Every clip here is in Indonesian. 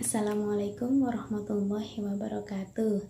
Assalamualaikum warahmatullahi wabarakatuh.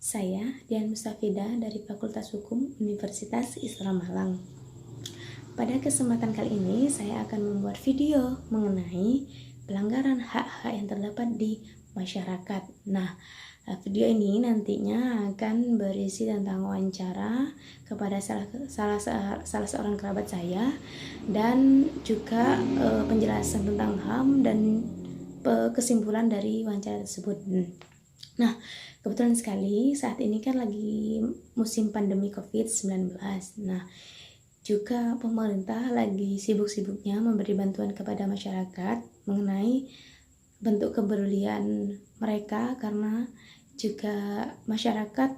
Saya Dian Mustafidah dari Fakultas Hukum Universitas Islam Malang. Pada kesempatan kali ini saya akan membuat video mengenai pelanggaran hak-hak yang terdapat di masyarakat. Nah, video ini nantinya akan berisi tentang wawancara kepada salah seorang kerabat saya dan juga penjelasan tentang HAM dan kesimpulan dari wawancara tersebut. Nah, kebetulan sekali saat ini kan lagi musim pandemi COVID-19. Nah, juga pemerintah lagi sibuk-sibuknya memberi bantuan kepada masyarakat mengenai bentuk kepedulian mereka, karena juga masyarakat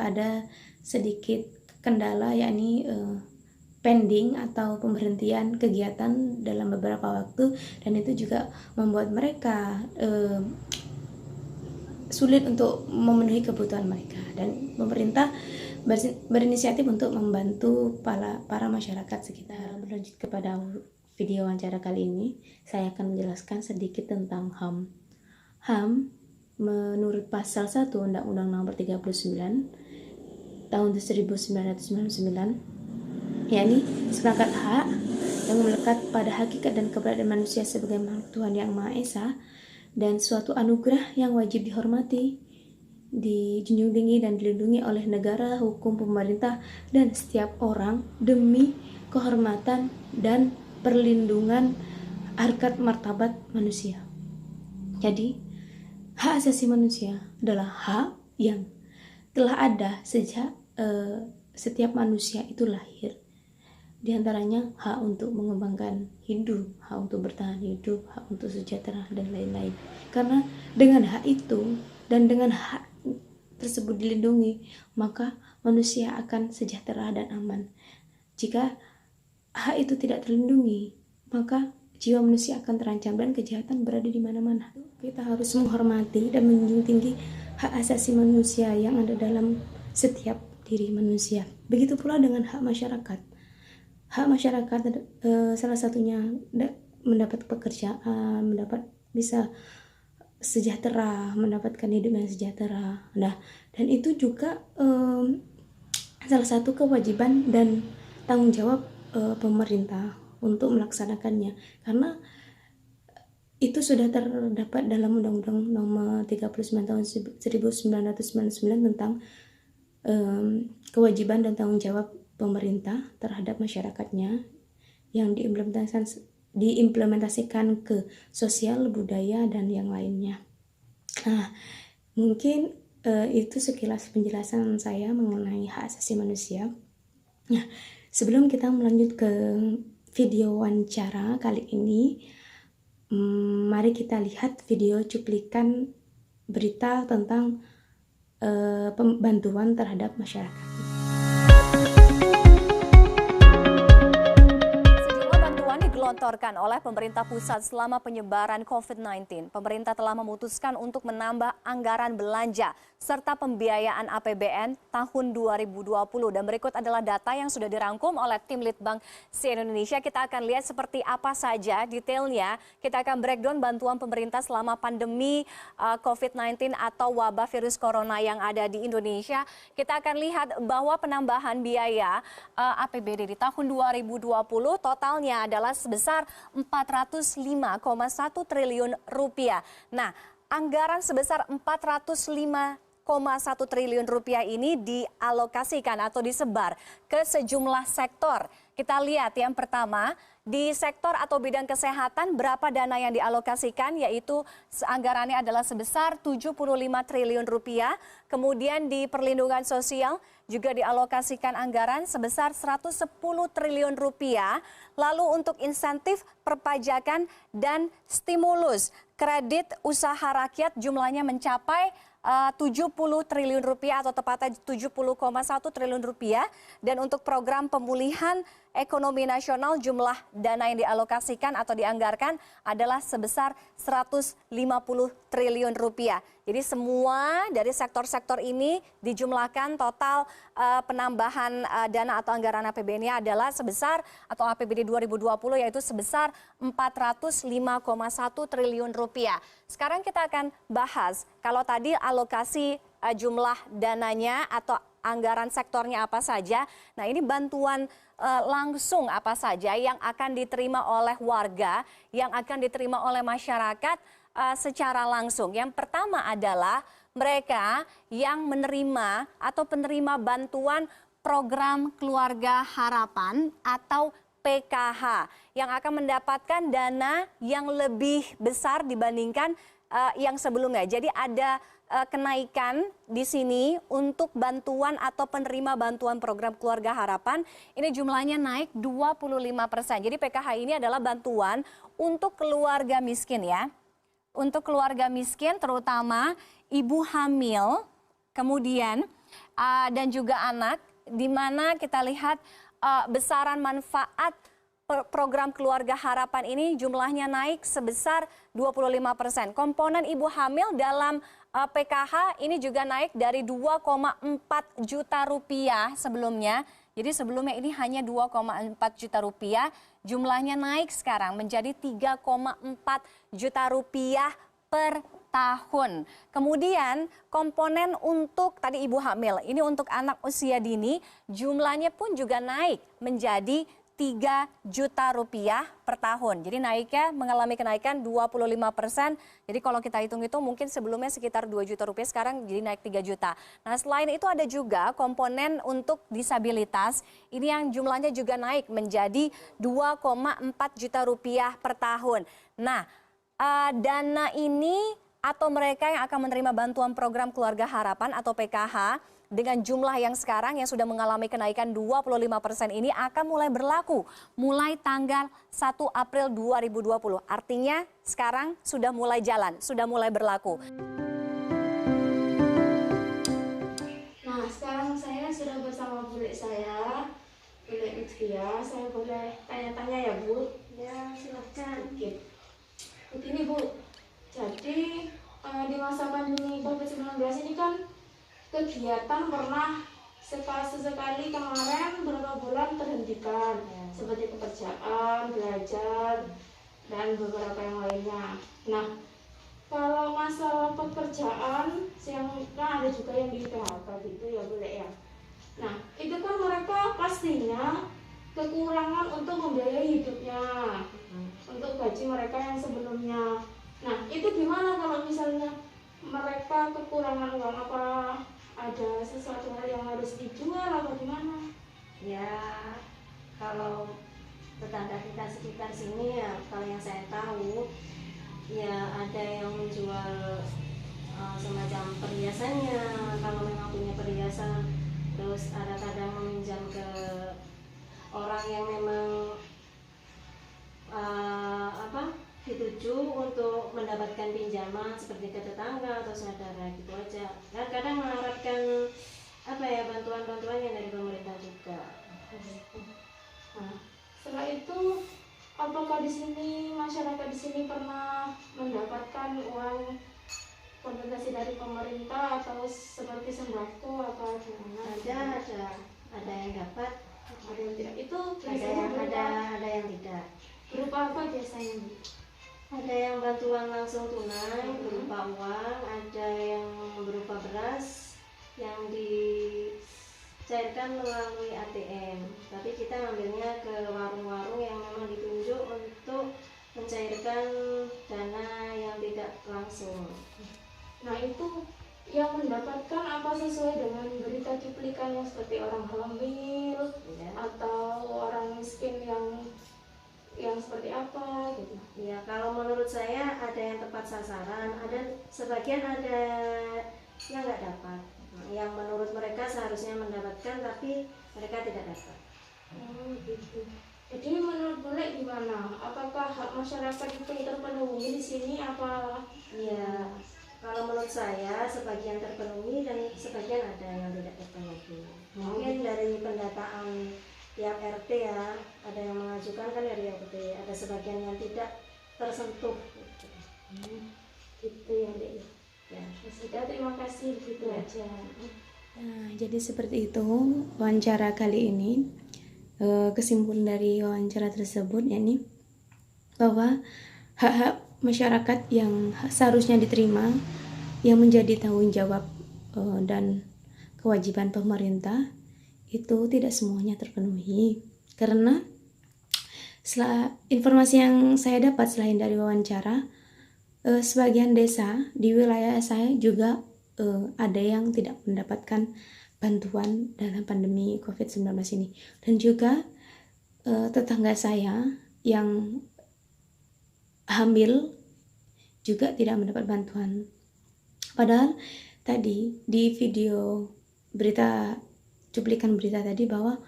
ada sedikit kendala, yakni pending atau pemberhentian kegiatan dalam beberapa waktu, dan itu juga membuat mereka sulit untuk memenuhi kebutuhan mereka, dan pemerintah berinisiatif untuk membantu para masyarakat sekitar. Berlanjut kepada video wawancara kali ini, saya akan menjelaskan sedikit tentang HAM. HAM menurut pasal 1 Undang-Undang Nomor 39 tahun 1999, yakni seperangkat hak yang melekat pada hakikat dan keberadaan manusia sebagai makhluk Tuhan Yang Maha Esa dan suatu anugerah yang wajib dihormati, dijunjung tinggi dan dilindungi oleh negara, hukum, pemerintah, dan setiap orang demi kehormatan dan perlindungan harkat martabat manusia. Jadi, hak asasi manusia adalah hak yang telah ada sejak setiap manusia itu lahir. Di antaranya hak untuk mengembangkan hidup, hak untuk bertahan hidup, hak untuk sejahtera, dan lain-lain. Karena dengan hak itu dan dengan hak tersebut dilindungi, maka manusia akan sejahtera dan aman. Jika hak itu tidak terlindungi, maka jiwa manusia akan terancam dan kejahatan berada di mana-mana. Kita harus menghormati dan menjunjung tinggi hak asasi manusia yang ada dalam setiap diri manusia. Begitu pula dengan hak masyarakat. Hak masyarakat salah satunya mendapat pekerjaan, bisa sejahtera, mendapatkan hidup yang sejahtera. Nah, dan itu juga salah satu kewajiban dan tanggung jawab pemerintah untuk melaksanakannya, karena itu sudah terdapat dalam Undang-Undang Nomor 39 tahun 1999 tentang kewajiban dan tanggung jawab pemerintah terhadap masyarakatnya yang diimplementasikan ke sosial, budaya, dan yang lainnya. Nah, mungkin itu sekilas penjelasan saya mengenai hak asasi manusia. Nah, sebelum kita melanjut ke video wawancara kali ini, mari kita lihat video cuplikan berita tentang bantuan terhadap masyarakat. Digelontorkan oleh pemerintah pusat selama penyebaran COVID-19. Pemerintah telah memutuskan untuk menambah anggaran belanja serta pembiayaan APBN tahun 2020. Dan berikut adalah data yang sudah dirangkum oleh tim Litbang CNN Indonesia. Kita akan lihat seperti apa saja detailnya. Kita akan breakdown bantuan pemerintah selama pandemi COVID-19 atau wabah virus corona yang ada di Indonesia. Kita akan lihat bahwa penambahan biaya APBD di tahun 2020 totalnya adalah sebesar 405,1 triliun rupiah. Nah, anggaran sebesar 405,1 triliun rupiah ini dialokasikan atau disebar ke sejumlah sektor. Kita lihat yang pertama, di sektor atau bidang kesehatan berapa dana yang dialokasikan, yaitu anggarannya adalah sebesar 75 triliun rupiah. Kemudian di perlindungan sosial juga dialokasikan anggaran sebesar 110 triliun rupiah. Lalu untuk insentif perpajakan dan stimulus kredit usaha rakyat jumlahnya mencapai 70 triliun rupiah atau tepatnya 70,1 triliun rupiah. Dan untuk program pemulihan ekonomi nasional jumlah dana yang dialokasikan atau dianggarkan adalah sebesar 150 triliun rupiah. Jadi semua dari sektor-sektor ini dijumlahkan total penambahan dana atau anggaran APBN-nya adalah sebesar atau APBD 2020 yaitu sebesar 405,1 triliun rupiah. Sekarang kita akan bahas kalau tadi alokasi jumlah dananya atau anggaran sektornya apa saja. Nah, ini bantuan langsung apa saja yang akan diterima oleh warga, yang akan diterima oleh masyarakat secara langsung. Yang pertama adalah mereka yang menerima atau penerima bantuan program Keluarga Harapan atau PKH yang akan mendapatkan dana yang lebih besar dibandingkan yang sebelumnya. Jadi ada kenaikan di sini untuk bantuan atau penerima bantuan program Keluarga Harapan. Ini jumlahnya naik 25%. Jadi PKH ini adalah bantuan untuk keluarga miskin ya. Untuk keluarga miskin terutama ibu hamil, kemudian dan juga anak, di mana kita lihat besaran manfaat program Keluarga Harapan ini jumlahnya naik sebesar 25%. Komponen ibu hamil dalam PKH ini juga naik dari 2,4 juta rupiah sebelumnya. Jadi sebelumnya ini hanya 2,4 juta rupiah, jumlahnya naik sekarang menjadi 3,4 juta rupiah per tahun. Kemudian komponen untuk tadi ibu hamil, ini untuk anak usia dini, jumlahnya pun juga naik menjadi 3 juta rupiah per tahun. Jadi naiknya mengalami kenaikan 25%. Jadi kalau kita hitung-hitung mungkin sebelumnya sekitar 2 juta rupiah, sekarang jadi naik 3 juta. Nah selain itu ada juga komponen untuk disabilitas. Ini yang jumlahnya juga naik menjadi 2,4 juta rupiah per tahun. Nah dana ini atau mereka yang akan menerima bantuan program Keluarga Harapan atau PKH dengan jumlah yang sekarang yang sudah mengalami kenaikan 25% ini akan mulai berlaku mulai tanggal 1 April 2020. Artinya sekarang sudah mulai jalan, sudah mulai berlaku. Nah, sekarang saya sudah bersama bule saya, Bule Lutfia. Saya boleh tanya-tanya ya, Bu? Ya, silahkan. Begini, Bu. Jadi, di masa pandemi COVID-19 ini kan kegiatan pernah sesekali kemarin beberapa bulan terhentikan, seperti pekerjaan, belajar, dan beberapa yang lainnya. Nah, kalau masalah pekerjaan, yang kan ada juga yang di PHK gitu ya, boleh ya. Nah, itu kan mereka pastinya kekurangan untuk membiayai hidupnya, untuk gaji mereka yang sebelumnya. Nah, itu gimana kalau misalnya mereka kekurangan uang, apa ada sesuatu hal yang harus dijual atau gimana? Ya, kalau tetangga kita sekitar sini ya, kalau yang saya tahu ya ada yang menjual semacam perhiasannya kalau memang punya perhiasan, terus ada kadang meminjam ke orang yang memang dituju untuk mendapatkan pinjaman seperti ke tetangga atau saudara gitu aja. Dan kadang mengharapkan bantuan-bantuan yang dari pemerintah juga. Nah, setelah itu apakah di sini masyarakat di sini pernah mendapatkan uang kompensasi dari pemerintah atau seperti sembako atau gimana? Ada yang dapat, Ada yang tidak. Itu ada yang tidak. berupa apa biasanya, Bu? Ada yang bantuan langsung tunai berupa uang, ada yang berupa beras yang dicairkan melalui ATM. Tapi kita ngambilnya ke warung-warung yang memang ditunjuk untuk mencairkan dana yang tidak langsung. Nah, itu yang mendapatkan apa sesuai dengan berita cuplikan yang seperti orang hamil Ya. atau orang miskin yang seperti apa gitu? Ya, kalau menurut saya ada yang tepat sasaran, ada sebagian ada yang nggak dapat. Yang menurut mereka seharusnya mendapatkan tapi mereka tidak dapat. Oh gitu. Jadi menurut Bule gimana? Apakah hak masyarakat itu terpenuhi di sini apa? Ya, kalau menurut saya sebagian terpenuhi dan sebagian ada yang tidak terpenuhi. Mungkin dari pendataan tiap RT ya, ada yang mengajukan kan dari RT, ada sebagian yang tidak tersentuh gitu. Itu yang deh. Ya, sudah, terima kasih, gitu aja. Nah, jadi seperti itu wawancara kali ini. Kesimpulan dari wawancara tersebut yakni bahwa hak-hak masyarakat yang seharusnya diterima, yang menjadi tanggung jawab dan kewajiban pemerintah itu tidak semuanya terpenuhi, karena informasi yang saya dapat selain dari wawancara, sebagian desa di wilayah saya juga ada yang tidak mendapatkan bantuan dalam pandemi COVID-19 ini, dan juga tetangga saya yang hamil juga tidak mendapat bantuan. Padahal tadi di video berita, cuplikan berita tadi bahwa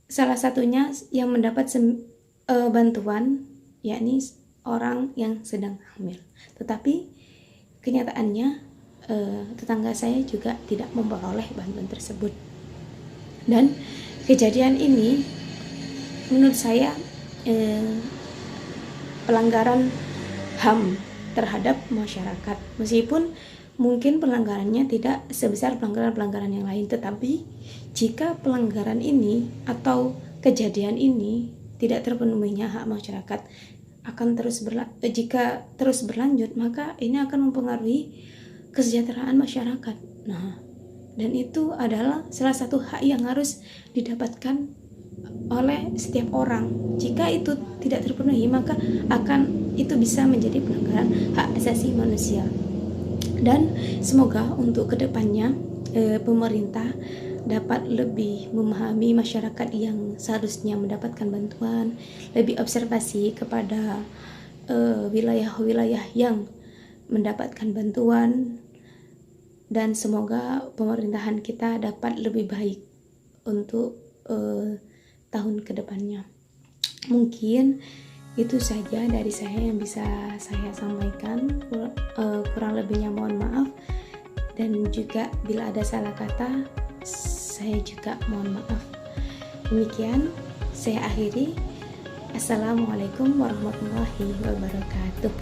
salah satunya yang mendapat bantuan yakni orang yang sedang hamil. Tetapi kenyataannya tetangga saya juga tidak memperoleh bantuan tersebut. Dan kejadian ini menurut saya pelanggaran HAM terhadap masyarakat, meskipun mungkin pelanggarannya tidak sebesar pelanggaran-pelanggaran yang lain, tetapi jika pelanggaran ini atau kejadian ini tidak terpenuhinya hak masyarakat akan jika terus berlanjut, maka ini akan mempengaruhi kesejahteraan masyarakat. Nah, dan itu adalah salah satu hak yang harus didapatkan oleh setiap orang. Jika itu tidak terpenuhi, maka itu bisa menjadi pelanggaran hak asasi manusia. Dan semoga untuk kedepannya pemerintah dapat lebih memahami masyarakat yang seharusnya mendapatkan bantuan, lebih observasi kepada wilayah-wilayah yang mendapatkan bantuan, dan semoga pemerintahan kita dapat lebih baik untuk tahun kedepannya. Mungkin itu saja dari saya yang bisa saya sampaikan, kurang lebihnya mohon maaf, dan juga bila ada salah kata saya juga mohon maaf. Demikian saya akhiri. Assalamualaikum warahmatullahi wabarakatuh.